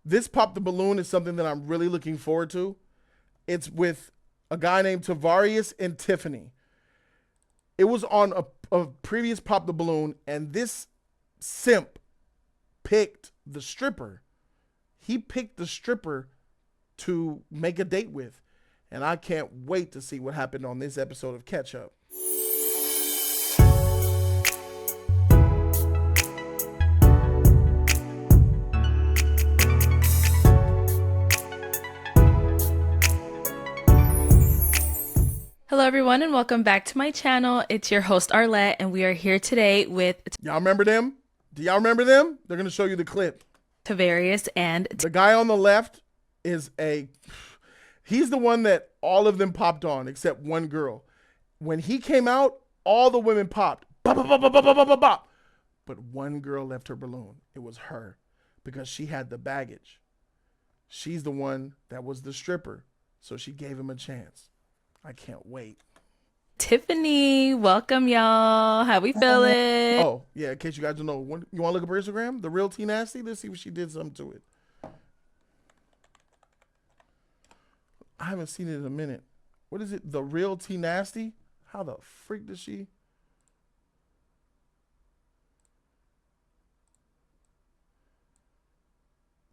This Pop the Balloon is something that I'm really looking forward to. It's with a guy named Tavarius and Tiffini. It was on a previous Pop the Balloon, and this simp picked the stripper. He picked the stripper to make a date with. And I can't wait to see what happened on this episode of Catchup. Hello everyone and welcome back to my channel. It's your host Arlette and we are here today with Y'all remember them? Do y'all remember them? They're going to show you the clip. Tavarius and The guy on the left he's the one that all of them popped on except one girl. When he came out, all the women popped. Bop, bop, bop, bop, bop, bop, bop, bop. But one girl left her balloon. It was her because she had the baggage. She's the one that was the stripper. So she gave him a chance. I can't wait. Tiffini. Welcome y'all. How we feeling? Oh, yeah, in case you guys don't know. You want to look up her Instagram? The Real T Nasty? Let's see if she did something to it. I haven't seen it in a minute. What is it? The Real T Nasty? How the freak does she?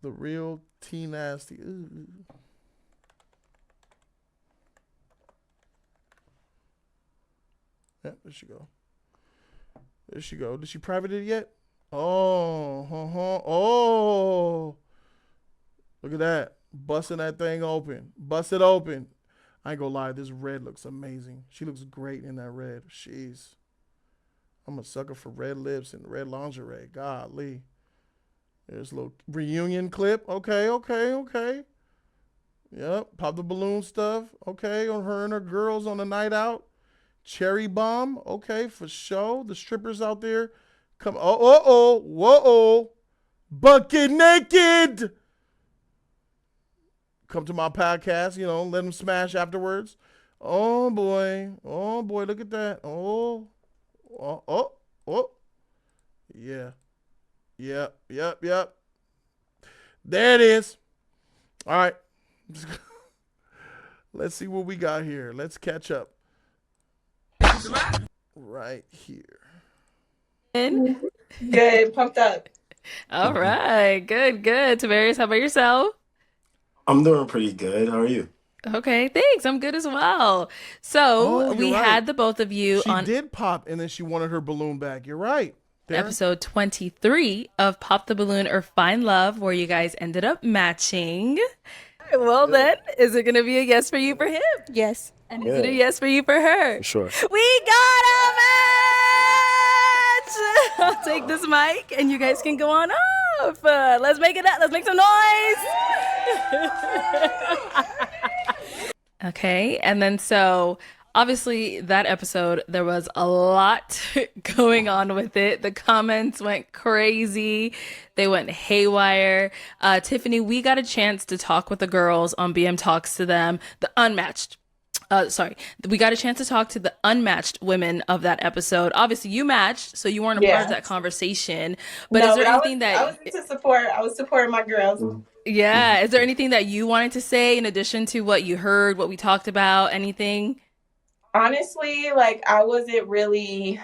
The Real T Nasty. Ooh. Yeah, there she go. There she go. Did she private it yet? Oh, oh. Look at that. Busting that thing open. Bust it open. I ain't gonna lie, this red looks amazing. She looks great in that red. Jeez. I'm a sucker for red lips and red lingerie. Golly. There's a little reunion clip. Okay. Yep. Pop the balloon stuff. Okay. On her and her girls on the night out. Cherry bomb. Okay, for sure. The strippers out there. Come. Whoa. Bucket naked. Come to my podcast, let them smash afterwards. Oh boy, look at that. Oh. Yeah. Yep. There it is. All right. Let's see what we got here. Let's catch up. Right here. Good, pumped up. All right. Good. Tavarius, how about yourself? I'm doing pretty good. How are you? Okay, thanks. I'm good as well. So we right. had the both of you She on did pop, and then she wanted her balloon back. You're right. There. episode 23 of Pop the Balloon or Find Love, where you guys ended up matching. Well, then, is it going to be a yes for you for him? Yes. And is it a yes for you for her? For sure. We got a match! I'll take this mic and you guys can go on off. Let's make it up. Let's make some noise. Okay, and then so obviously that episode, there was a lot going on with it. The comments went crazy. They went haywire. Tiffini, we got a chance to talk with the girls on BM Talks to them, the unmatched. We got a chance to talk to the unmatched women of that episode. Obviously, you matched, so you weren't a part of that conversation. But is there anything I was supporting my girls. Yeah, is there anything that you wanted to say in addition to what you heard, what we talked about, anything? Honestly, I wasn't really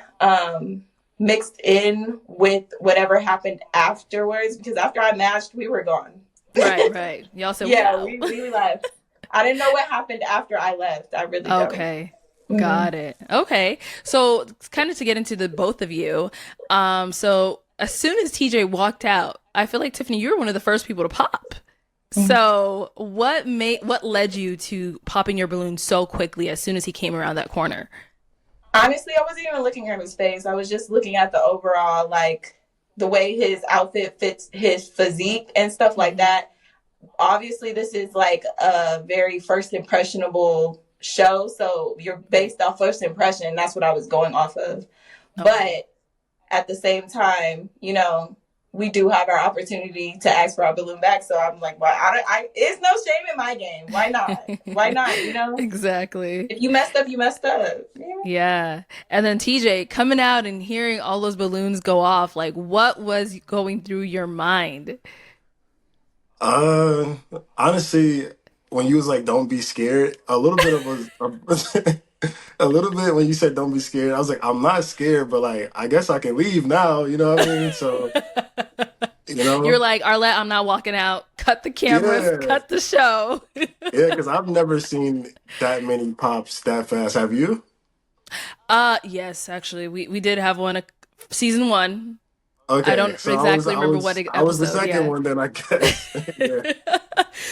mixed in with whatever happened afterwards because after I matched, we were gone. Right. Y'all said, yeah, wow. we left. I didn't know what happened after I left. I really don't. Okay. Got it. Okay. So kind of to get into the both of you. So as soon as TJ walked out, I feel like Tiffini, you were one of the first people to pop. So what led you to popping your balloon so quickly as soon as he came around that corner? Honestly, I wasn't even looking at his face. I was just looking at the overall, the way his outfit fits his physique and stuff like that. Obviously, this is a very first impressionable show. So you're based off first impression. And that's what I was going off of. Okay. But at the same time, we do have our opportunity to ask for our balloon back. So I'm like, well, it's no shame in my game. Why not? Why not? Exactly. If you messed up, you messed up. Yeah. And then TJ coming out and hearing all those balloons go off, what was going through your mind? Uh, Honestly, when you was like, "Don't be scared," a little bit of a little bit when you said, "Don't be scared," I was like, "I'm not scared," but like, I guess I can leave now. You know what I mean? So, you You're know, like, Arlette, I'm not walking out. Cut the cameras, yeah, cut the show. yeah, because I've never seen that many pops that fast. Have you? Yes, actually, we did have one, season one. I Okay, don't so exactly remember what I was the episode. second Yeah. one then, I guess. Yeah.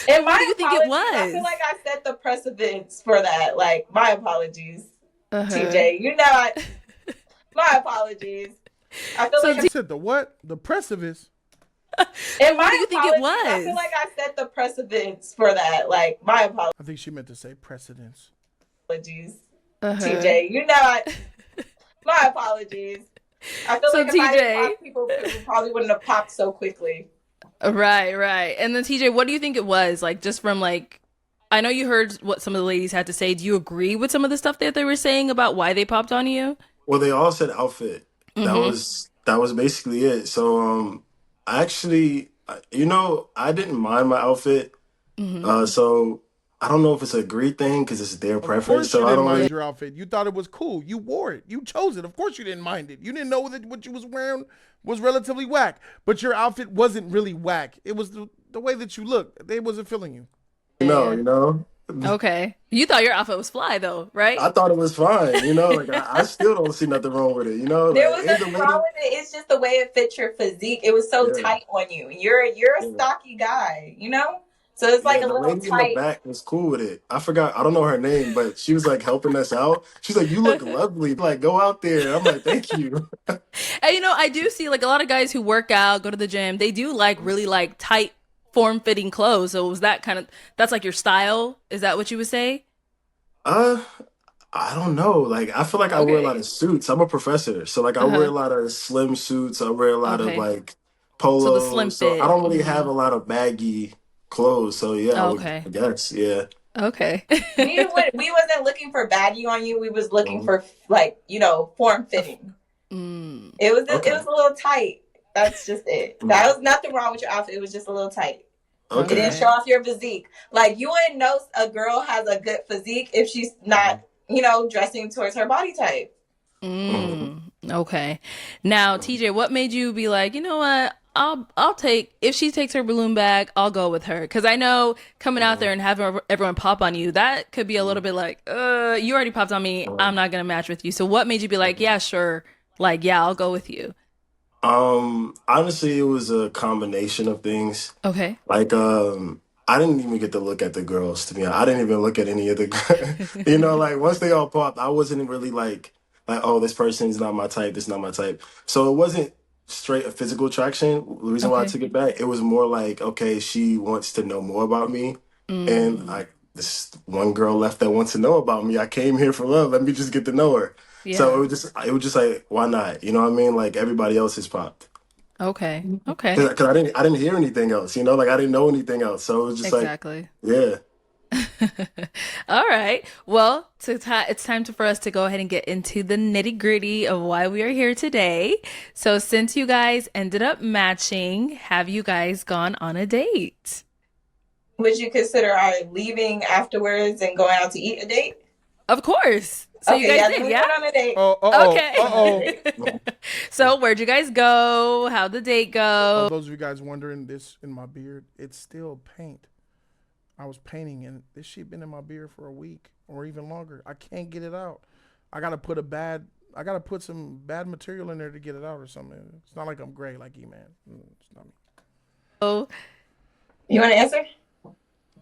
And So what do my you think it apologies. I feel was? like I set the precedence for that. Like, my apologies, Uh-huh. TJ. You're not. My apologies. I feel So like You said the what? The precipice. and what do my you think it apologies. I feel was? like I set the precedence for that. Like, my I think she meant to say precedence. apologies, Uh-huh. TJ. You're not. My apologies. I feel So like if I didn't TJ, pop people, it probably wouldn't have popped so quickly. right, right. And then TJ, what do you think it was? Like just from like I know you heard what some of the ladies had to say. Do you agree with some of the stuff that they were saying about why they popped on you? Well, they all said outfit. Mm-hmm. That was basically it. So, I actually, I didn't mind my outfit. Mm-hmm. So I don't know if it's a great thing because it's their Of preference. course you So I didn't don't really. mind your outfit. You thought it was cool. You wore it. You chose it. Of course you didn't mind it. You didn't know that what you was wearing was relatively whack. But your outfit wasn't really whack. It was the way that you looked. They wasn't feeling you. No, Yeah. you know. Okay. You thought your outfit was fly though, right? I thought it was fine. Like I still don't see nothing wrong with it. There Like was and the nothing wrong lady, with it. It's just the way it fits your physique. It was so yeah, tight on you. You're a yeah. stocky guy, you know? So it's like Yeah, a the little lady in the tight. back was cool with it. I forgot, I don't know her name, but she was like helping us out. She's like, "You look lovely. Like, go out there." I'm like, "Thank you." And I do see like a lot of guys who work out, go to the gym, they do like really like tight form fitting clothes. So was that that's like your style? Is that what you would say? Uh, I don't know. Like, I feel like I wear a lot Okay. of suits. I'm a professor, so like I wear a Uh-huh. lot of slim suits. I wear a lot of Okay. like So the slim polos. So I fit. don't really have a lot of baggy clothes. So yeah, Okay. I guess, yeah. Okay. We wasn't looking for baggy on you. We was looking Mhm. for like, form fitting. Mm, It Okay. was a little tight. That's just it. That Mhm. was nothing wrong with your outfit. It was just a little tight. It didn't Okay. show okay. off your physique. Like, you wouldn't know a girl has a good physique if she's not, Mhm. dressing towards her body type. Mm, okay. Now, TJ, what made you be like, you know what? I'll take if she takes her balloon bag, I'll go with her. Cause I know coming out there Mhm. and having everyone pop on you, that could be a little Mhm. bit like, you already popped on me. I'm Mhm. not gonna match with you. So what made you be like, Mhm. yeah, sure. Like, yeah, I'll go with you. Honestly, it was a combination of things. Okay. Like, I didn't even get to look at the girls, to be honest. I didn't even look at any of the, like once they all popped, I wasn't really like, oh, this person's not my type. This is not my type. So it wasn't straight a physical attraction. The reason why I Okay. took it back, it was more like, okay, she wants to know more about me, and Mm, this one girl left that wants to know about me. I came here for love. Let me just get to know her. So yeah. it was just like, why not? You know what I mean? Like everybody else is popped. Okay. Okay. Because I didn't hear anything else, like I didn't know anything else. So it was just like, Exactly. yeah. All right. Well, it's time for us to go ahead and get into the nitty gritty of why we are here today. So, since you guys ended up matching, have you guys gone on a date? Would you consider our leaving afterwards and going out to eat a date? Of course. So, you Okay, guys yeah, then did, we yeah? went on a date. Oh, Okay. Went on a uh-oh. date. So, where'd you guys go? How'd the date For go? those of you guys wondering, this in my beard, it's still paint. I was painting and this shit been in my beard for a week or even longer. I can't get it out. I gotta put some bad material in there to get it out or something. It's not like I'm gray like E-Man. It's not me. Oh, You want to answer?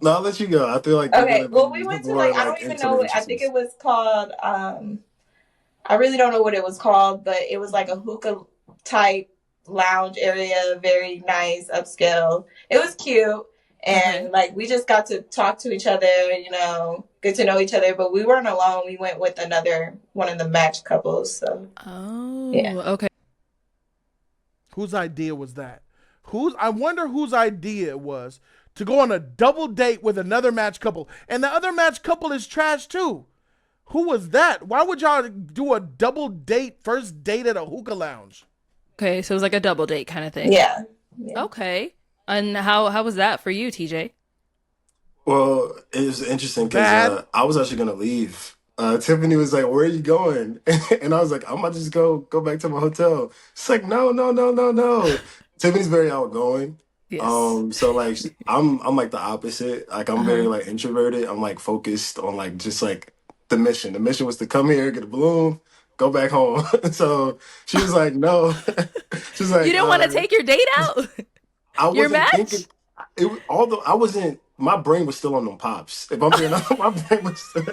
No, I'll let you go. I feel like you're Okay. gonna Well, we be went to more I don't like even into the know. I think it intricacies. was called. I really don't know what it was called, but it was like a hookah type lounge area, very nice, upscale. It was cute. okay. And like we just got to talk to each other, get to know each other. But we weren't alone. We went with another one of the match couples. So yeah. Oh, okay. Whose idea was that? I wonder whose idea it was to go on a double date with another match couple. And the other match couple is trash too. Who was that? Why would y'all do a double date, first date at a hookah lounge? Okay. So, it was like a double date kind of thing. Yeah. Yeah. Okay. And how was that for you, TJ? Well, it was interesting because Bad. I was actually gonna leave. Tiffany was like, "Where are you going?" And I was like, "I'm gonna just go back to my hotel." She's like, "No, no, no, no, no." Tiffany's very outgoing. Yes. So like I'm like the opposite. Like I'm very Uh-huh. like introverted. I'm like focused on like just like the mission. The mission was to come here, get a balloon, go back home. So she was like, "No." She's You like, didn't want to take your date out? I Your wasn't match? thinking. Although I wasn't, my brain was still on them pops. If I'm being honest, my brain was still,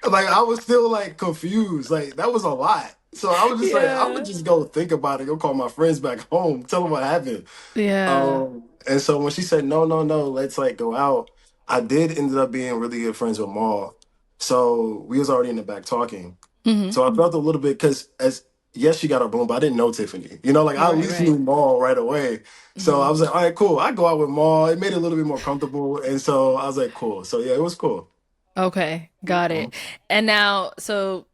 like I was still like confused. Like that was a lot. So I was just like, I would Yeah. just go think about it. Go call my friends back home, tell them what happened. Yeah. And so when she said no, no, no, let's like go out, I did ended up being really good friends with Maul. So we was already in the back talking. Hmm. So I felt a little bit because as yes, she got her balloon, but I didn't know Tiffany. You know, like I at Right, least right. knew Maul right away. So Hmm. I was like, all right, cool. I go out with Maul. It made it a little bit more comfortable. And so I was like, cool. So yeah, it was cool. Okay, got Mhm, it. And now, so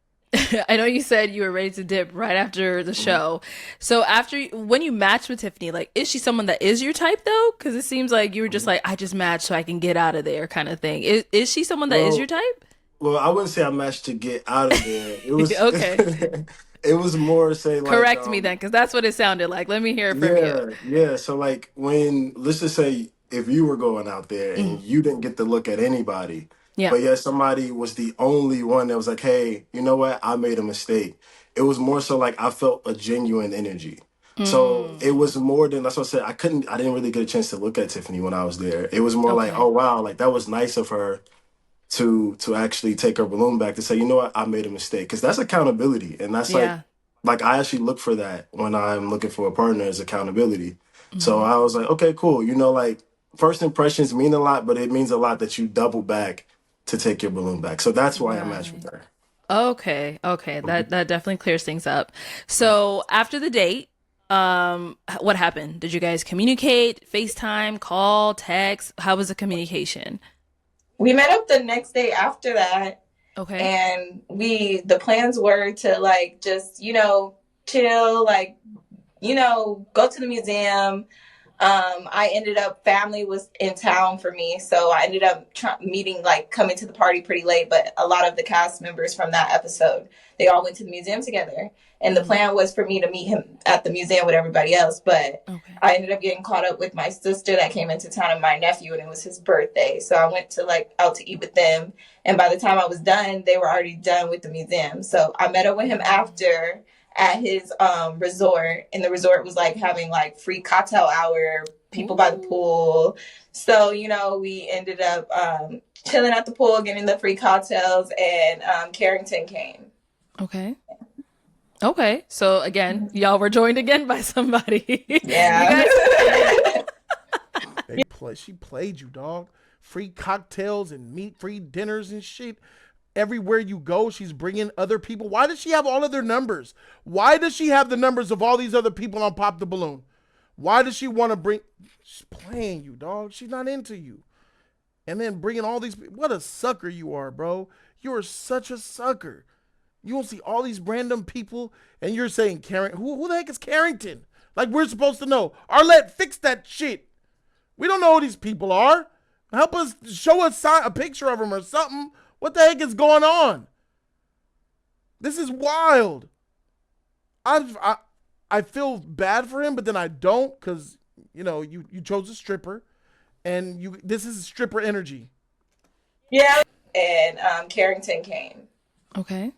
I know you said you were ready to dip right after the mhm. show. So when you matched with Tiffany, like, is she someone that is your type though? Because it seems like you were just Mhm. like, I just matched so I can get out of there kind of thing. Is she someone that is your Well, type? well, I wouldn't say I matched to get out of there. It was Okay. it was more say like Correct me then, because that's what it sounded like. Let me hear it from you. yeah, yeah. So like when let's just say if you were going out there Mhm. and you didn't get to look at anybody, Yeah. but yet somebody was the only one that was like, hey, you know what? I made a mistake. It was more so like I felt a genuine energy. So Mm. it was more than that's what I said. I didn't really get a chance to look at Tiffany when I was there. It was more like, oh Okay. wow, like that was nice of her to actually take her balloon back to say, you know what, I made a mistake. Because that's accountability. And that's Yeah. like I actually look for that when I'm looking for a partner is accountability. So Hmm. I was like, okay, cool. You know, like first impressions mean a lot, but it means a lot that you double back to take your balloon back. So that's why I matched with Right. her. Okay, okay. That definitely clears things up. Mhm. So after the date, what happened? Did you guys communicate, FaceTime, call, text? How was the communication? We met up the next day after that, Okay. and the plans were to like just chill, like go to the museum. I ended up, family was in town for me, so I ended up meeting, like coming to the party pretty late. But a lot of the cast members from that episode, they all went to the museum together, and the Hmm. plan was for me to meet him at the museum with everybody else. But Okay. I ended up getting caught up with my sister that came into town and my nephew, and it was his birthday, so I went to like out to eat with them. And by the time I was done, they were already done with the museum. So I met up with him after at his resort, and the resort was like having like free cocktail hour, people by the Ooh. pool. So we ended up chilling at the pool, getting the free cocktails, and Carrington came. Okay. Okay. So again, y'all were joined again by somebody. You Yeah. guys. She played you, dog. Free cocktails and meat free dinners and shit. Everywhere you go, she's bringing other people. Why does she have all of their numbers? Why does she have the numbers of all these other people on Pop the Balloon? Why does she want to bring? She's playing you, dog. She's not into you. And then bringing all these. What a sucker you are, bro. You are such a sucker. You don't see all these random people, and you're saying Karen. Who the heck is Carrington? Like we're supposed to know. Arlette, fix that shit. We don't know who these people are. Help us, show us a picture of them or something. What the heck is going on? This is wild. I I feel bad for him, but then I don't because you chose a stripper, and this is stripper energy. Yeah. And Carrington came. Okay.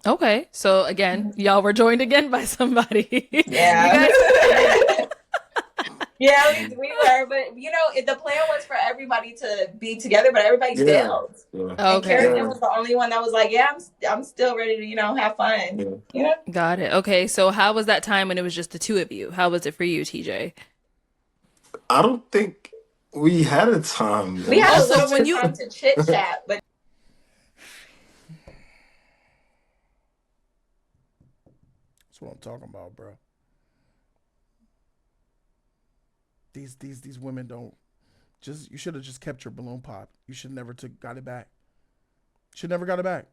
Okay. So again, y'all were joined again by somebody. You Yeah. guys. Yeah, we were, but the plan was for everybody to be together, but everybody Yeah. bailed. Yeah. And Okay. Carrington Yeah. was the only one that was like, "Yeah, I'm still ready to have fun." Yeah. You know, Got it. Okay. So how was that time when it was just the two of you? How was it for you, TJ? I don't think we had a time. It we was had a Also, little bit when of you time to chit chat, but That's what I'm talking about, bro. These women don't just. You should have just kept your balloon pop. You should never got it back. Should never got it back.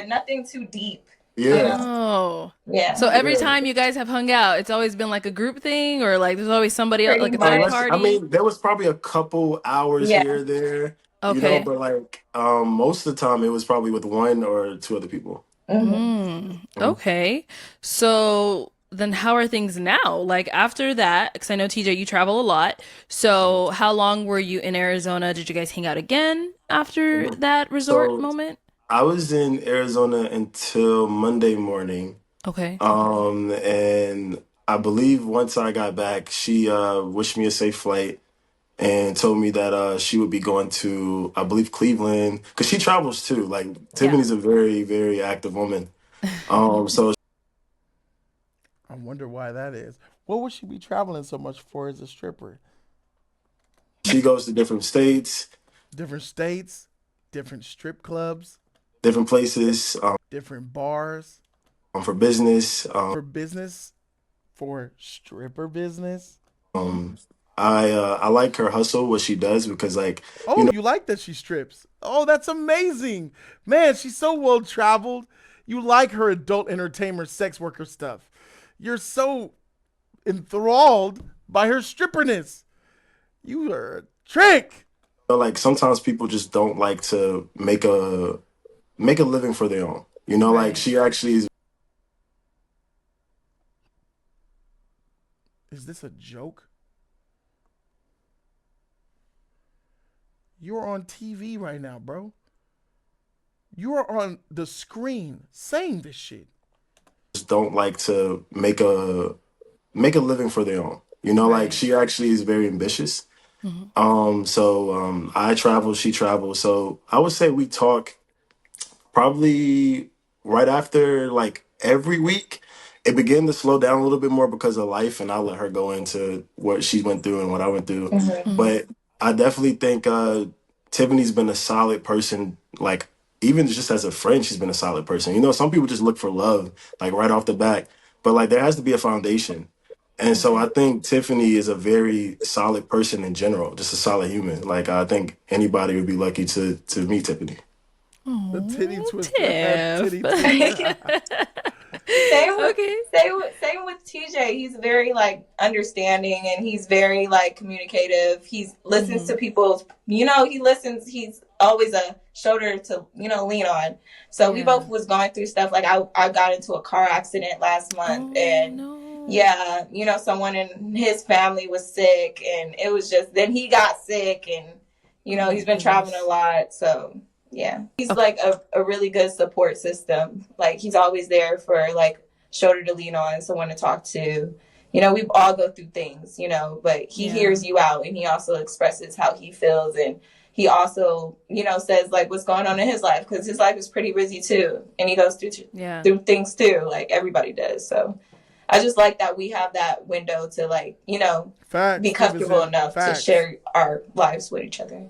nothing too deep. You Yeah. know, Oh. yeah, So every Yeah. time you guys have hung out, it's always been like a group thing or like there's always somebody else, pretty like a third much. Unless I party? mean, there was probably a couple hours Yeah. here or there, Okay. but like most of the time it was probably with one or two other people. Hmm. Mm, Mhm. okay. So then how are things now? Like after that, because I know TJ, you travel a lot. So how long were you in Arizona? Did you guys hang out again after Mhm. that resort So moment? I was in Arizona until Monday morning. Okay. And I believe once I got back, she wished me a safe flight and told me that she would be going to, I believe, Cleveland, because she travels too. Like Yeah. Tiffany's a very, very active woman. So I wonder why that is. What would she be traveling so much for as a stripper? she goes to different states, Different states, different strip clubs, different places different bars for business. for business, for stripper business. Um, I like her hustle, what she does, because like Oh, you know, you like that she strips. Oh, that's amazing. Man, she's so well traveled. You like her adult entertainer, sex worker stuff. You're so enthralled by her stripperness. You are a trick. like sometimes people just don't like to make a living for their own. Like Right. she actually is. Is this a joke? You're on TV right now, bro. You are on the screen saying this shit. Just don't like to make a living for their own. Like Right. she actually is very ambitious. Mhm. So I travel, she travels. So I would say we talk probably right after like every week. It began to slow down a little bit more because of life, and I'll let her go into what she went through and what I went through. Hmm. Mhm. But I definitely think Tiffany's been a solid person. Like even just as a friend, she's been a solid person. Some people just look for love like right off the bat, but like there has to be a foundation. And so I Okay. think Tiffany is a very solid person in general, just a solid human. Like I think anybody would be lucky to meet Tiffany. The titty Oh, twister. That Tiff. titty twister. Same with Okay. same with TJ. He's very like understanding and he's very like communicative. He listens Mhm. to people's, he listens. He's always a shoulder to, lean on. So we Yeah. both was going through stuff. Like I got into a car accident last month Oh and no. yeah, someone in his family was sick and it was just, then he got sick and, Oh he's been traveling a goodness. lot. So yeah. He's Okay. like a really good support system. Like he's always there for like shoulder to lean on, someone to talk to. We all go through things, but he Yeah. hears you out and he also expresses how he feels and he also, says like what's going on in his life because his life is pretty busy too and he goes through Yeah. through things too, like everybody does. So I just like that we have that window to like, be Facts. Give us comfortable it. enough to Facts. share our lives with each other.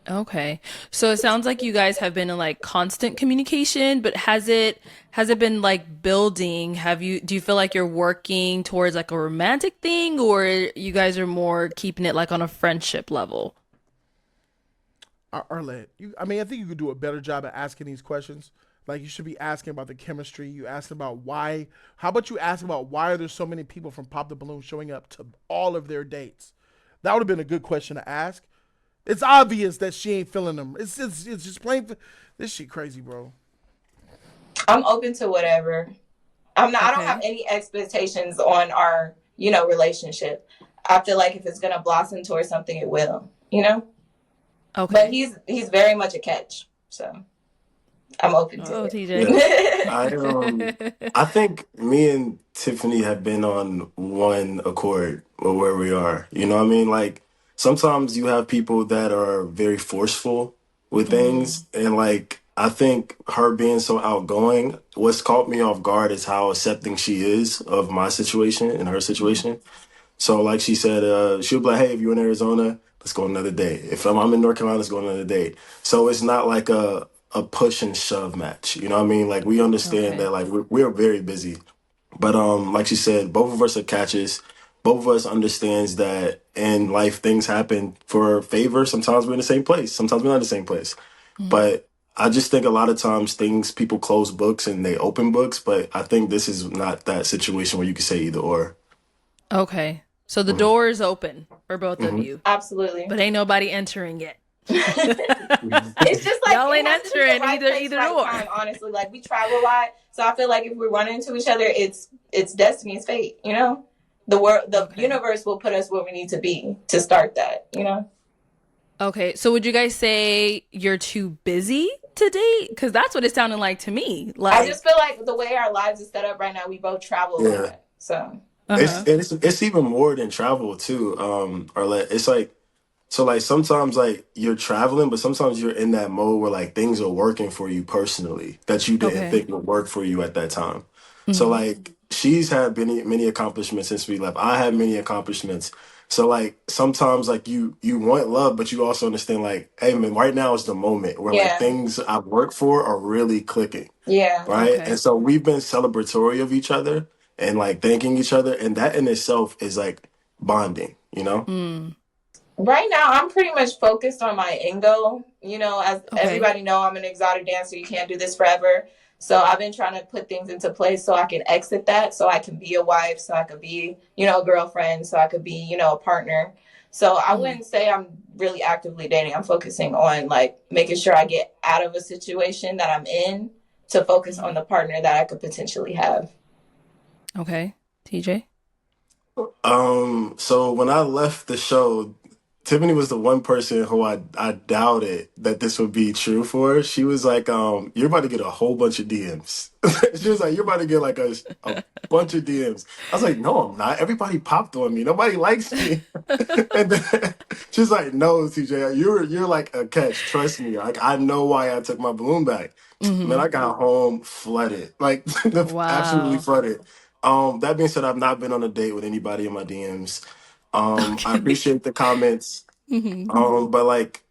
Okay. So it sounds like you guys have been in like constant communication, but has it been like building? Do you feel like you're working towards like a romantic thing or you guys are more keeping it like on a friendship level? Arlette, I mean, I think you could do a better job at asking these questions. Like, you should be asking about the chemistry. You asking about why. How about you ask about why are there so many people from Pop the Balloon showing up to all of their dates? That would have been a good question to ask. It's obvious that she ain't feeling them. It's just plain. This shit crazy, bro. I'm open to whatever. I don't have Okay. any expectations on our, relationship. I feel like if it's gonna blossom towards something, it will. But Okay. he's very much a catch. So I'm open to Oh, TJ. Yeah. it. I think me and Tiffany have been on one accord with where we are. You know what I mean? Like sometimes you have people that are very forceful with Hmm. things, and like I think her being so outgoing, what's caught me off guard is how accepting she is of my situation and her Hmm. situation. So like she said, she'll be like, "Hey, if you're in Arizona, let's go another day. If I'm in North Carolina, let's go another day." So it's not like a push and shove match. You know what I mean? Like we understand that Okay. like we're very busy, but like she said, both of us are catches. Both of us understands that in life things happen for favor. Sometimes we're in the same place. Sometimes we're not in the same place. Hmm. But I just think a lot of times people close books and they open books, but I think this is not that situation where you can say either or. Okay. So the Mhm. door is open for both of Mhm. you, Absolutely. but ain't nobody entering yet. It's just like Y'all it ain't has to be the entering right place, either right door. time. Honestly, like we travel a lot, so I feel like if we run into each other, it's destiny, it's fate. You know, the Okay. universe will put us where we need to be to start that. You know. Okay. So would you guys say you're too busy to date? Because that's what it sounded like to me. I just Like, feel like the way our lives is set up right now, we both travel a Yeah. lot. So uh-huh. It's even more than travel too. Or like it's like so like sometimes like you're traveling, but sometimes you're in that mode where like things are working for you personally that you didn't Okay. think would work for you at that time. So Mm-hmm. like she's had many accomplishments since we left. I had many accomplishments. So like sometimes like you want love, but you also understand like, hey man, right now is the moment where like yeah, things I've worked for are really clicking. yeah. Right. Okay. And so we've been celebratory of each other and like thanking each other. And that in itself is like bonding, you know? Mm. Right now, I'm pretty much focused on my end goal. You know, as Okay. everybody know, I'm an exotic dancer. You can't do this forever. So I've been trying to put things into place so I can exit that, so I can be a wife, so I could be, a girlfriend, so I could be, a partner. So I Mm-hmm. wouldn't say I'm really actively dating. I'm focusing on like making sure I get out of a situation that I'm in to focus Mm-hmm. on the partner that I could potentially have. Okay. TJ? So when I left the show, Tiffany was the one person who I doubted that this would be true for. She was like, you're about to get a whole bunch of DMs. She was like, you're about to get like a bunch of DMs. I was like, no, I'm not. Everybody popped on me. Nobody likes me. And then she's like, no, TJ, you're like a catch. Trust me. Like I know why I took my balloon back. Man, Mm-hmm. I got home flooded. Like absolutely Wow. flooded. That being said, I've not been on a date with anybody in my DMs. I Okay. appreciate the comments. Mm-hmm. But like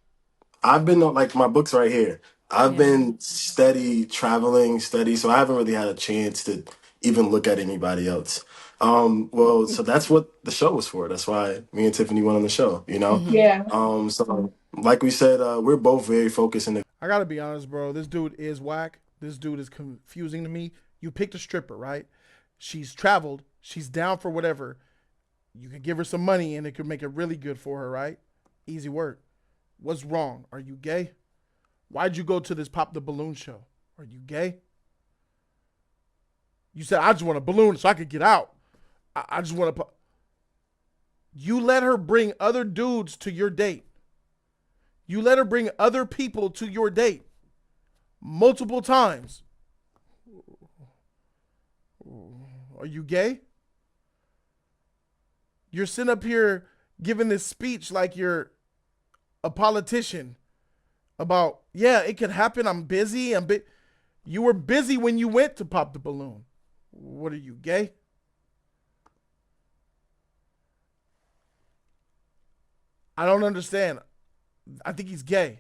I've been on like my book's right here. I've Yeah. been steady traveling, steady, so I haven't really had a chance to even look at anybody else. Well, so that's what the show was for. That's why me and Tiffany went on the show, you know? Mm-hmm. Yeah. So like we said, we're both very focused in the I gotta be honest, bro. This dude is whack. This dude is confusing to me. You picked a stripper, right? She's traveled. She's down for whatever. You could give her some money and it could make it really good for her, right? Easy work. What's wrong? Are you gay? Why'd you go to this Pop the Balloon show? Are you gay? You said, I just want a balloon so I could get out. I just want to. You let her bring other dudes to your date. You let her bring other people to your date multiple times. Are you gay? You're sitting up here giving this speech like you're a politician about, yeah, it could happen. I'm busy. You were busy when you went to pop the balloon. What are you, gay? I don't understand. I think he's gay.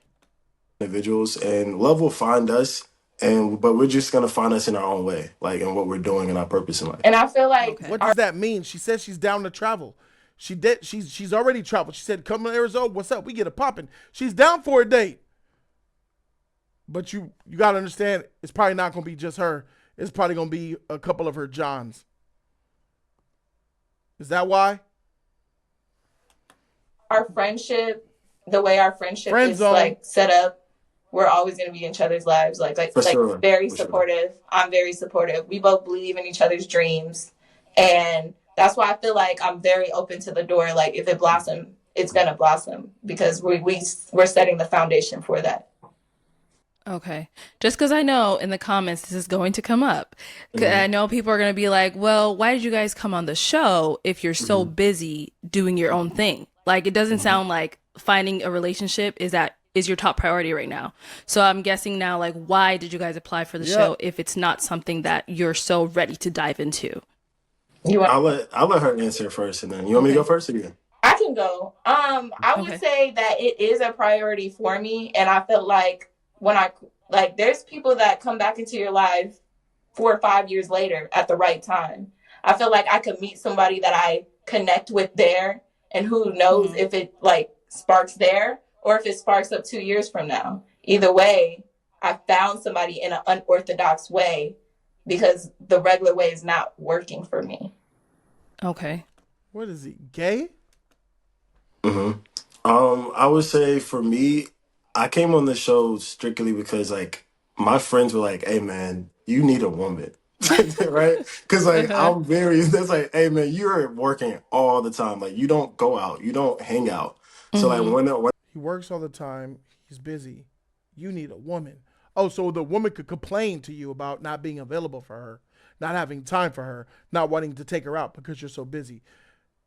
individuals, and love will find us. And but we're just gonna find us in our own way, like in what we're doing and our purpose in life. And I feel like Okay. What does that mean? She says she's down to travel. She did. She's already traveled. She said, "Come to Arizona. What's up? We get a popping." She's down for a date. But you gotta understand, it's probably not gonna be just her. It's probably gonna be a couple of her Johns. Is that why? our friendship, the way our friendship Friend is zone. like set up, we're always going to be in each other's lives. For Like sure, very for sure. supportive. I'm very supportive. We both believe in each other's dreams, and that's why I feel like I'm very open to the door. Like if it blossom, it's gonna blossom because we're setting the foundation for that. Okay. Just because I know in the comments this is going to come up. Mhm, I know people are going to be like, well, why did you guys come on the show if you're so mhm, busy doing your own thing? Like, it doesn't mhm. sound like finding a relationship is your top priority right now. So I'm guessing now, like, why did you guys apply for the show Yep. if it's not something that you're so ready to dive into? You want? I'll let her answer first, and then you want me to go Okay. first again? I can go. I would Okay. say that it is a priority for me, and I felt like when I like, there's people that come back into your life 4 or 5 years later at the right time. I feel like I could meet somebody that I connect with there, and who knows Mm-hmm. if it like sparks there or if it sparks up 2 years from now. Either way, I found somebody in an unorthodox way because the regular way is not working for me. Okay. What is he, gay? hmm I would say for me, I came on the show strictly because like my friends were like, "Hey man, you need a woman." Right? Because like Uh-huh. I'm very that's like, "Hey man, you're working all the time. Like you don't go out, you don't hang out." So like Mm-hmm. when He works all the time. He's busy. You need a woman. Oh, so the woman could complain to you about not being available for her, not having time for her, not wanting to take her out because you're so busy.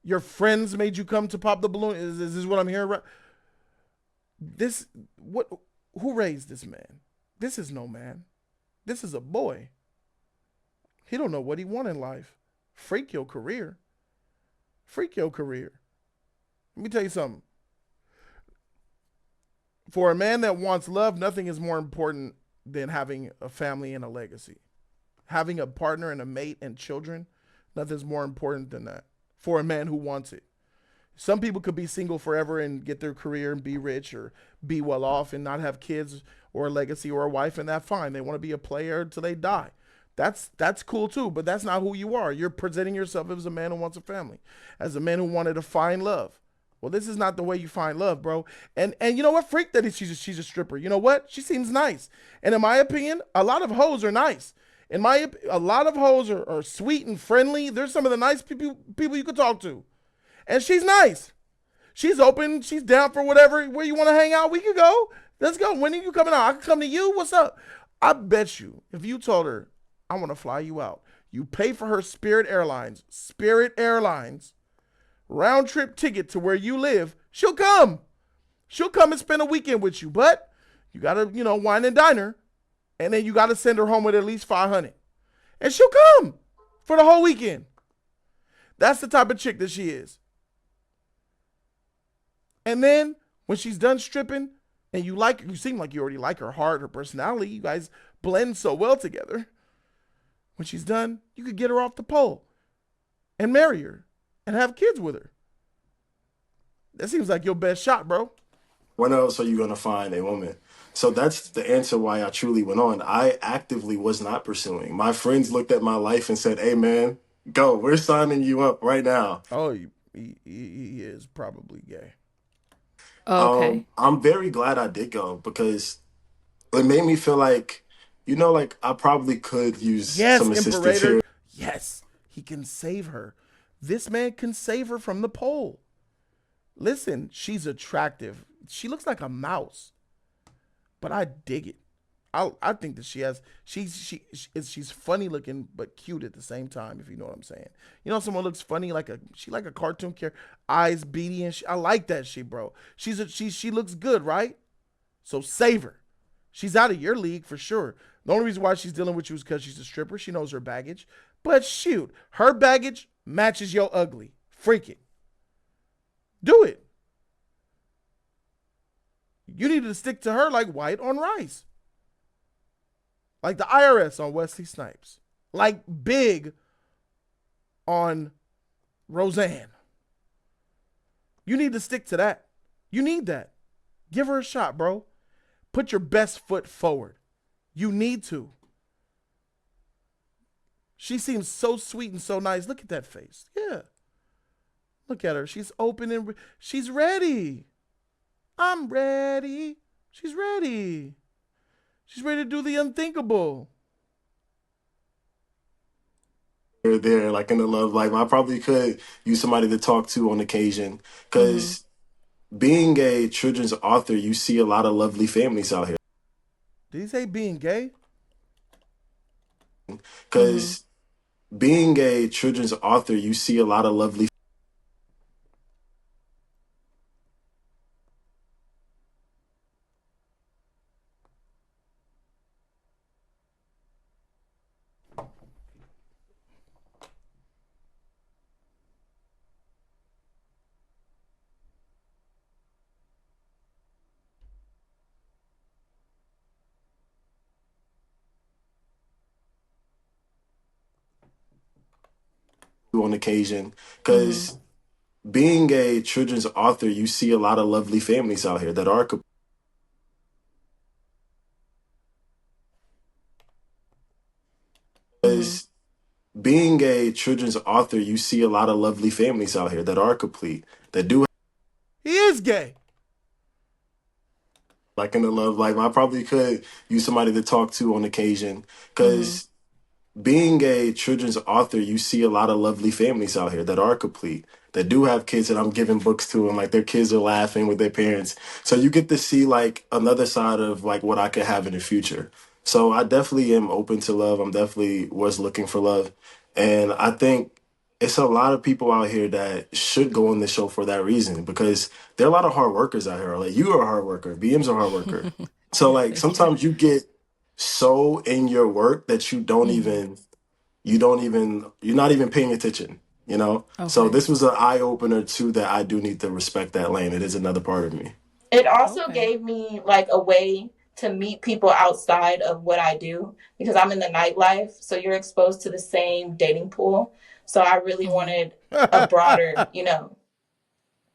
Your friends made you come to pop the balloon. Is this what I'm hearing? Right? This what? Who raised this man? This is no man. This is a boy. He don't know what he want in life. Freak your career. Freak your career. Let me tell you something. For a man that wants love, nothing is more important than having a family and a legacy. Having a partner and a mate and children, nothing's more important than that. For a man who wants it. Some people could be single forever and get their career and be rich or be well off and not have kids or a legacy or a wife, and that's fine. They want to be a player until they die. That's cool too, but that's not who you are. You're presenting yourself as a man who wants a family, as a man who wanted to find love. Well, this is not the way you find love, bro. And you know what? Freak that she's a stripper. You know what? She seems nice. And in my opinion, a lot of hoes are nice. A lot of hoes are sweet and friendly. There's some of the nice people you could talk to. And she's nice. She's open. She's down for whatever. Where you want to hang out, we could go. Let's go. When are you coming out? I can come to you. What's up? I bet you, if you told her, I want to fly you out, you pay for her Spirit Airlines, round trip ticket to where you live, she'll come. She'll come and spend a weekend with you. But you got to, wine and dine her. And then you got to send her home with at least 500. And she'll come for the whole weekend. That's the type of chick that she is. And then when she's done stripping and you seem like you already like her heart, her personality, you guys blend so well together. When she's done, you could get her off the pole and marry her and have kids with her. That seems like your best shot, bro. when else are you gonna find a woman? So that's the answer why I truly went on. I actively was not pursuing. My friends looked at my life and said, "Hey man, go. We're signing you up right now." Oh, he is probably gay. Okay. I'm very glad I did go because it made me feel like, like I probably could use Yes, some assistance Imperator. here. Yes, he can save her. This man can save her from the pole. Listen, she's attractive. She looks like a mouse, but I dig it. I think that she's funny looking but cute at the same time. If you know what I'm saying. Someone looks funny like a cartoon character, eyes beady and I like that shit, bro. She looks good, right? So save her. She's out of your league for sure. The only reason why she's dealing with you is because she's a stripper. She knows her baggage. But shoot, her baggage matches your ugly. Freak it. Do it. You need to stick to her like white on rice. Like the IRS on Wesley Snipes. Like Big on Roseanne. You need to stick to that. You need that. Give her a shot, bro. Put your best foot forward. You need to. She seems so sweet and so nice. Look at that face. Yeah. Look at her. She's open and she's ready. I'm ready. She's ready. She's ready to do the unthinkable. There, like in the love life, I probably could use somebody to talk to on occasion Mm-hmm. because being a children's author, you see a lot of lovely families out here. Did he say being gay? Mm-hmm. Because being a children's author, you see a lot of lovely on occasion. Mm-hmm. Because being a children's author, you see a lot of lovely families out here that are being a children's author, you see a lot of lovely families out here that are complete, that do He is gay. like in the love life. I probably could use somebody to talk to on occasion Mm-hmm. because being a children's author, you see a lot of lovely families out here that are complete, that do have kids that I'm giving books to, and like their kids are laughing with their parents. So you get to see like another side of like what I could have in the future. So I definitely am open to love. I'm definitely was looking for love. And I think it's a lot of people out here that should go on the show for that reason because there are a lot of hard workers out here. Like you are a hard worker, BM's a hard worker. So like Thank you. sometimes you get so in your work that Mm-hmm. you're not even paying attention, you know? So Okay. this was an eye opener too that I do need to respect that lane. It is another part of me. It also Okay. gave me like a way to meet people outside of what I do because I'm in the nightlife. So you're exposed to the same dating pool. So I really Mm-hmm. wanted a broader,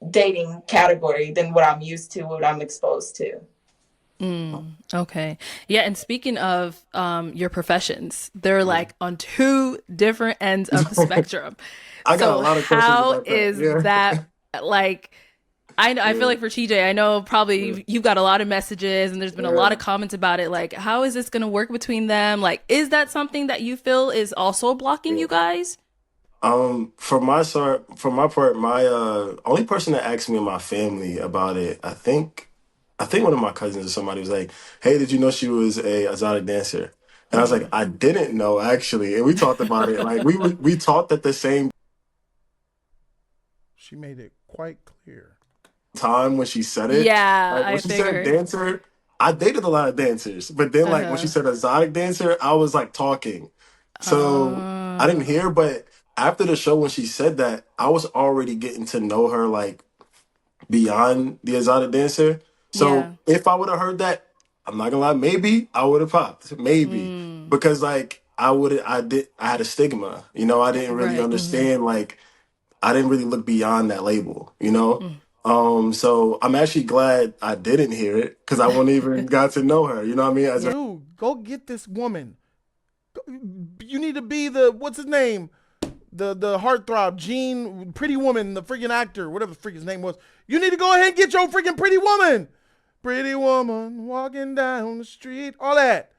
dating category than what I'm used to, what I'm exposed to. Okay. Yeah, and speaking of your professions, they're like on two different ends of the spectrum. I got a So lot of questions how about that. is Yeah. that like I feel Yeah. like for TJ, I know probably Yeah. you've got a lot of messages and there's been a lot Yeah. of comments about it. Like, how is this going to work between them? Like, is that something that you feel is also blocking Yeah. you guys? For my part, my only person that asked me in my family about it, I think one of my cousins or somebody was like, "Hey, did you know she was a exotic dancer?" And I was like, "I didn't know actually." And we talked about it. Like we talked at the same She made it quite clear. time when she said it. Yeah, Like when I she said figured. dancer, I dated a lot of dancers, but then like when she Uh-huh. said exotic dancer, I was like talking. So I didn't Uh, hear, but after the show when she said that, I was already getting to know her like beyond the exotic dancer. So yeah. if I would have heard that, I'm not gonna lie, maybe I would have popped. Maybe. Mm, Because like I had a stigma. I didn't really right. Mm-hmm. understand like I didn't really look beyond that label, you know? Mm. So I'm actually glad I didn't hear it because I wouldn't even got to know her. You know what I mean? As a Dude, go get this woman. You need to be the what's his name? The heartthrob, Gene, Pretty Woman, the freaking actor, whatever the freak his name was. You need to go ahead and get your freaking Pretty Woman. Pretty woman walking down the street, all that.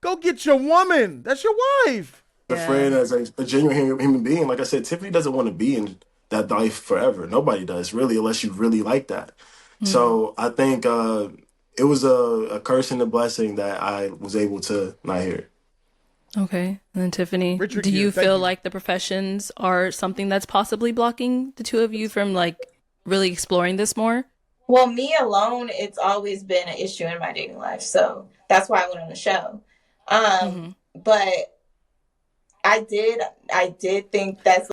Go get your woman. That's your wife. friend, Yeah. as a genuine human being, like I said, Tiffany doesn't want to be in that life forever. Nobody does, really, unless you really like that. Mm. So I think it was a curse and a blessing that I was able to not hear. Okay. And then Tiffany, Richard do Gere, you thank feel you. like the professions are something that's possibly blocking the two of you from like really exploring this more? Well, me alone, it's always been an issue in my dating life. So that's why I went on the show. Mm-hmm. But I did think that's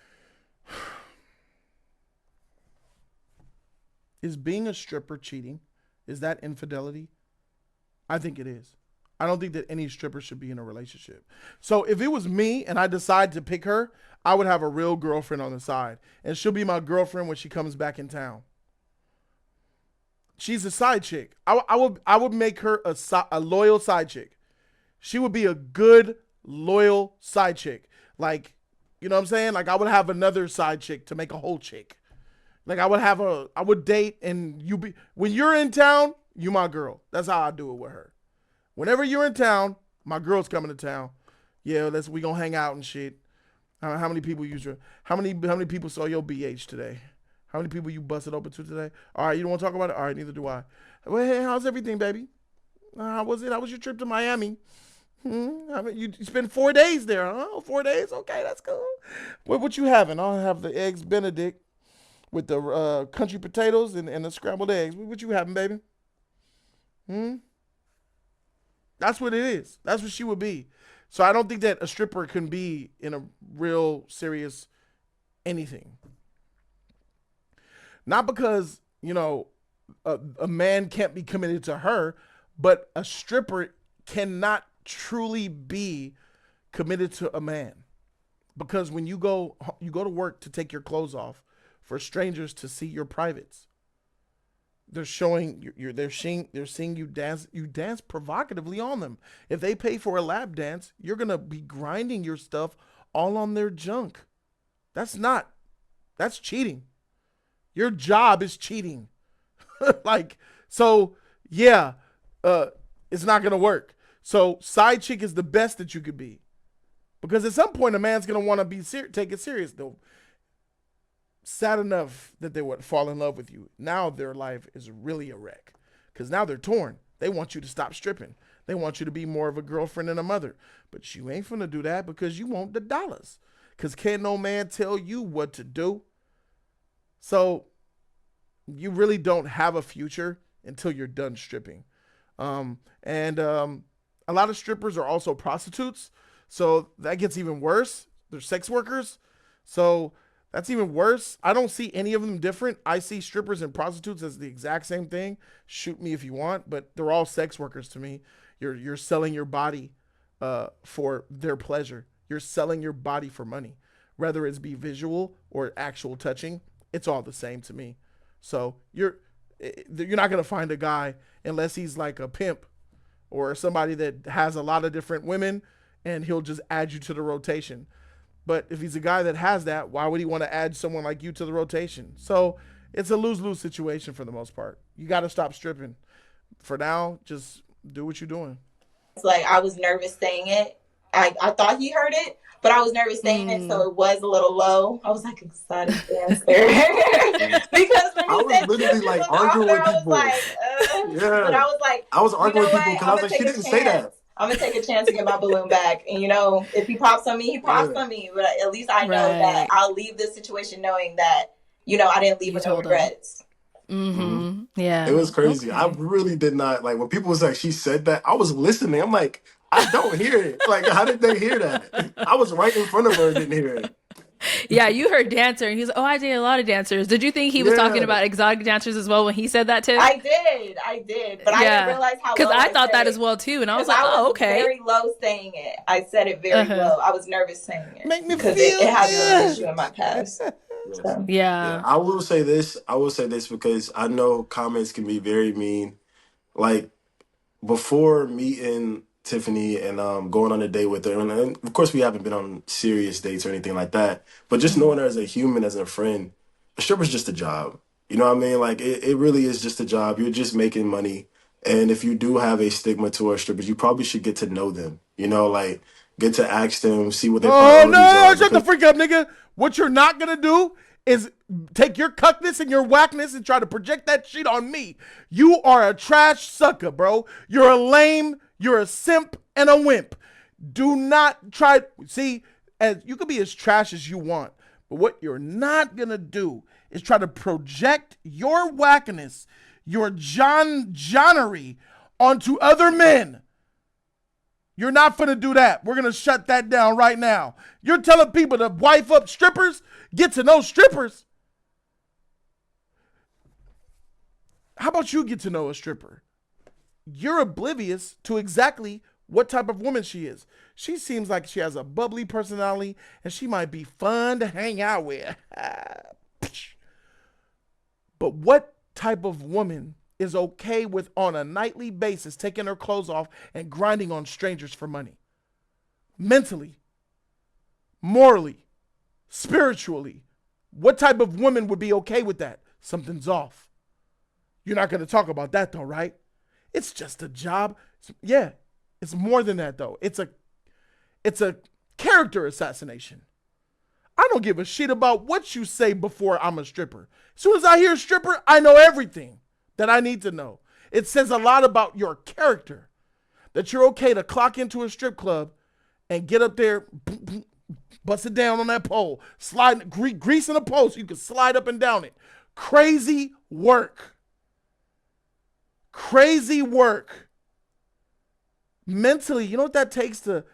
Is being a stripper cheating? Is that infidelity? I think it is. I don't think that any stripper should be in a relationship. So if it was me and I decide to pick her, I would have a real girlfriend on the side, and she'll be my girlfriend when she comes back in town. She's a side chick. I would make her a loyal side chick. She would be a good loyal side chick. Like, you know what I'm saying? Like I would have another side chick to make a whole chick. Like I would date and when you're in town, you my girl. That's how I do it with her. Whenever you're in town, my girl's coming to town. Yeah, we gonna hang out and shit. How many people use your how many people saw your BH today? How many people you busted open to today? All right, you don't want to talk about it? All right, neither do I. Well, hey, how's everything, baby? How was it? How was your trip to Miami? You spent 4 days there, huh? 4 days? Okay, that's cool. What you having? I'll have the eggs Benedict with the country potatoes and the scrambled eggs. What you having, baby? Hmm? That's what it is. That's what she would be. So I don't think that a stripper can be in a real serious anything. Not because, a man can't be committed to her, but a stripper cannot truly be committed to a man. Because when you go to work to take your clothes off for strangers to see your privates. They're showing they're seeing you dance provocatively on them. If they pay for a lap dance, you're gonna be grinding your stuff all on their junk. That's cheating. Your job is cheating. Like, so yeah, it's not going to work. So side chick is the best that you could be. Because at some point, a man's going to want to take it serious, though. Sad enough that they would fall in love with you. Now their life is really a wreck. Because now they're torn. They want you to stop stripping. They want you to be more of a girlfriend and a mother. But you ain't finna do that because you want the dollars. Because can't no man tell you what to do. So you really don't have a future until you're done stripping. A lot of strippers are also prostitutes. So that gets even worse. They're sex workers. So that's even worse. I don't see any of them different. I see strippers and prostitutes as the exact same thing. Shoot me if you want, but they're all sex workers to me. You're selling your body for their pleasure. You're selling your body for money. Whether it's be visual or actual touching, it's all the same to me. So you're not going to find a guy unless he's like a pimp or somebody that has a lot of different women and he'll just add you to the rotation. But if he's a guy that has that, why would he want to add someone like you to the rotation? So it's a lose-lose situation for the most part. You got to stop stripping. For now, just do what you're doing. It's like I was nervous saying it. I thought he heard it, but I was nervous saying it, so it was a little low. I was like excited dancer. Because when I he was said literally like arguing with people. But I was like, I was arguing with people because I was like, take she didn't say that. I'm gonna take a chance to get my balloon back, and if he pops on me, he pops on me. But at least I know that I'll leave this situation knowing that I didn't leave with no regrets. Yeah, it was crazy. Okay. I really did not like when people was like, she said that. I was listening. I'm like, I don't hear it. Like, how did they hear that? I was right in front of her and didn't hear it. Yeah, you heard dancer, and he's like, oh, I date a lot of dancers. Did you think he was talking about exotic dancers as well when he said that too? I did, but I didn't realize how. Because I thought that as well too, and I was like, oh, okay. Very low saying it. I said it very low. I was nervous saying it. Make me because feel it has been an issue in my past. So. Yeah. I will say this because I know comments can be very mean. Like before meeting Tiffini and going on a date with her, and of course we haven't been on serious dates or anything like that, but just knowing her as a human, as a friend, a stripper's just a job. You know what I mean? Like it really is just a job. You're just making money. And if you do have a stigma towards strippers, you probably should get to know them. Like get to ask them, see what their priorities are. Shut the freak up, nigga. What you're not gonna do is take your cuckness and your whackness and try to project that shit on me. You are a trash sucker, bro. You're a lame, you're a simp and a wimp. Do not try. See, as you can be as trash as you want, but what you're not gonna do is try to project your whackness, your Johnery onto other men. You're not finna do that. We're gonna shut that down right now. You're telling people to wife up strippers, get to know strippers. How about you get to know a stripper? You're oblivious to exactly what type of woman she is. She seems like she has a bubbly personality and she might be fun to hang out with. But what type of woman is okay with on a nightly basis taking her clothes off and grinding on strangers for money? Mentally, morally, spiritually, what type of woman would be okay with that? Something's off. You're not going to talk about that though, right? It's just a job. Yeah, it's more than that though. It's a character assassination. I don't give a shit about what you say before I'm a stripper. As soon as I hear stripper, I know everything that I need to know. It says a lot about your character that you're okay to clock into a strip club and get up there, bust it down on that pole, slide, greasing a pole so you can slide up and down it. Crazy work. Crazy work. Mentally, you know what that takes to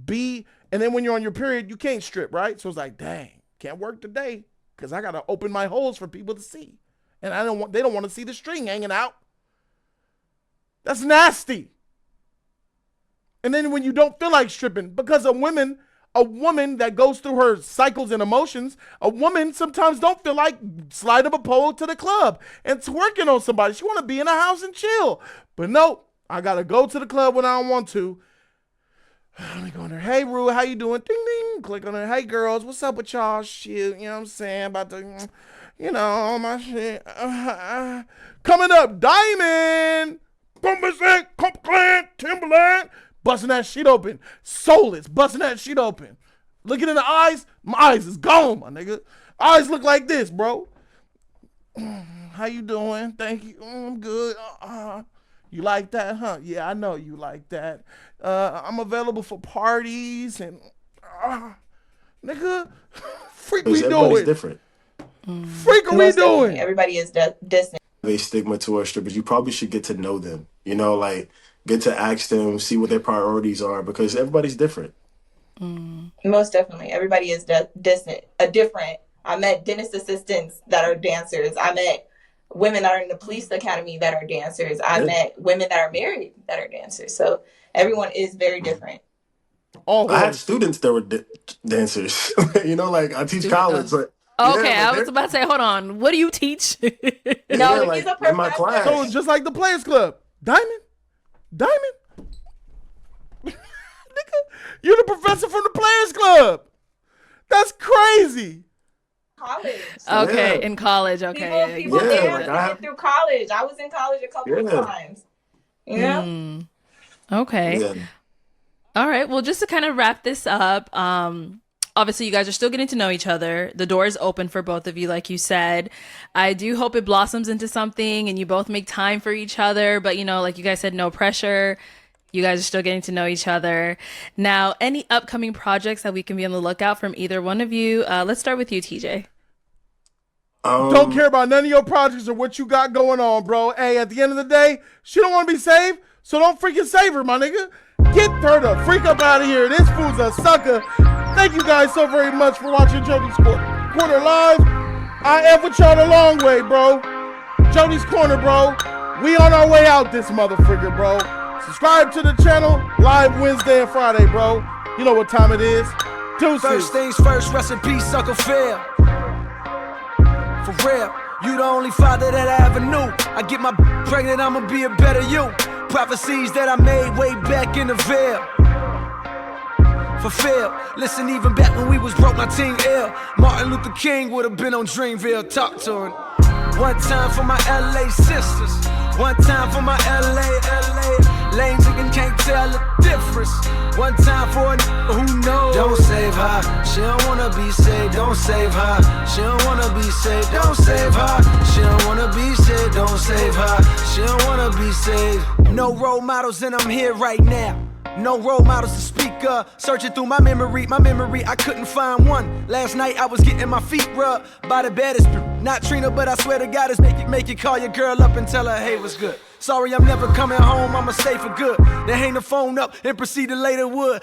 be, and then when you're on your period, you can't strip, right? So it's like, dang, can't work today because I got to open my holes for people to see. And they don't want to see the string hanging out. That's nasty. And then when you don't feel like stripping, because a woman that goes through her cycles and emotions, a woman sometimes don't feel like slide up a pole to the club and twerking on somebody. She want to be in a house and chill. But no, I got to go to the club when I don't want to. Let me go in there. Hey, Rue, how you doing? Ding, ding. Click on there. Hey, girls, what's up with y'all shit? You know what I'm saying? About the, all my shit. Coming up, Diamond. Complaint, Timberland. Busting that shit open. Soulless, busting that shit open. Looking in the eyes, my eyes is gone, my nigga. Eyes look like this, bro. How you doing? Thank you. I'm good. You like that, huh? Yeah, I know you like that. I'm available for parties and nigga, freak we Everybody's doing. different. Freak are we doing? Everybody is distant. They stigma towards strippers. You probably should get to know them. Like get to ask them, see what their priorities are, because everybody's different. Most definitely, everybody is different. I met dentist assistants that are dancers. I met women that are in the police academy that are dancers. I met women that are married that are dancers. So everyone is very different. I had students that were dancers. Like I teach college. But okay, I was about to say, hold on. What do you teach? No, like, he's a professor. in my class. So just like the Players Club, Diamond. Nigga, you're the professor from the Players Club. That's crazy. College. Okay, in college. Okay. People get through college. I was in college a couple of times. You know? Okay. Yeah. All right. Well, just to kind of wrap this up, obviously you guys are still getting to know each other. The door is open for both of you, like you said. I do hope it blossoms into something and you both make time for each other. But, like you guys said, no pressure. You guys are still getting to know each other. Now, any upcoming projects that we can be on the lookout from either one of you? Let's start with you, TJ. Don't care about none of your projects or what you got going on, bro. Hey, at the end of the day, she don't want to be saved, so don't freaking save her, my nigga. Get her the freak up out of here. This fool's a sucker. Thank you guys so very much for watching Jody's Corner Live. I am with y'all the long way, bro. Jody's Corner, bro. We on our way out this motherfucker, bro. Subscribe to the channel, live Wednesday and Friday, bro. You know what time it is. Deuces. First things first, rest in peace, Uncle Phil. For real, you the only father that I ever knew. I get my pregnant, I'ma be a better you. Prophecies that I made way back in the veil. Fulfilled. Listen, even back when we was broke, my team ill. Martin Luther King would have been on Dreamville. Talk to him. One time for my LA sisters. One time for my LA. Lame nigga can't tell the difference. One time for a nigga who knows. Don't save her. She don't wanna be saved. Don't save her. She don't wanna be saved. Don't save her. She don't wanna be saved. Don't save her. She don't wanna be saved. No role models and I'm here right now. No role models to speak of. Searching through my memory, I couldn't find one. Last night I was getting my feet rubbed by the baddest. Not Trina, but I swear to God, it's make you call your girl up and tell her, hey, what's good? Sorry, I'm never coming home, I'ma stay for good. Then hang the phone up and proceed to later wood.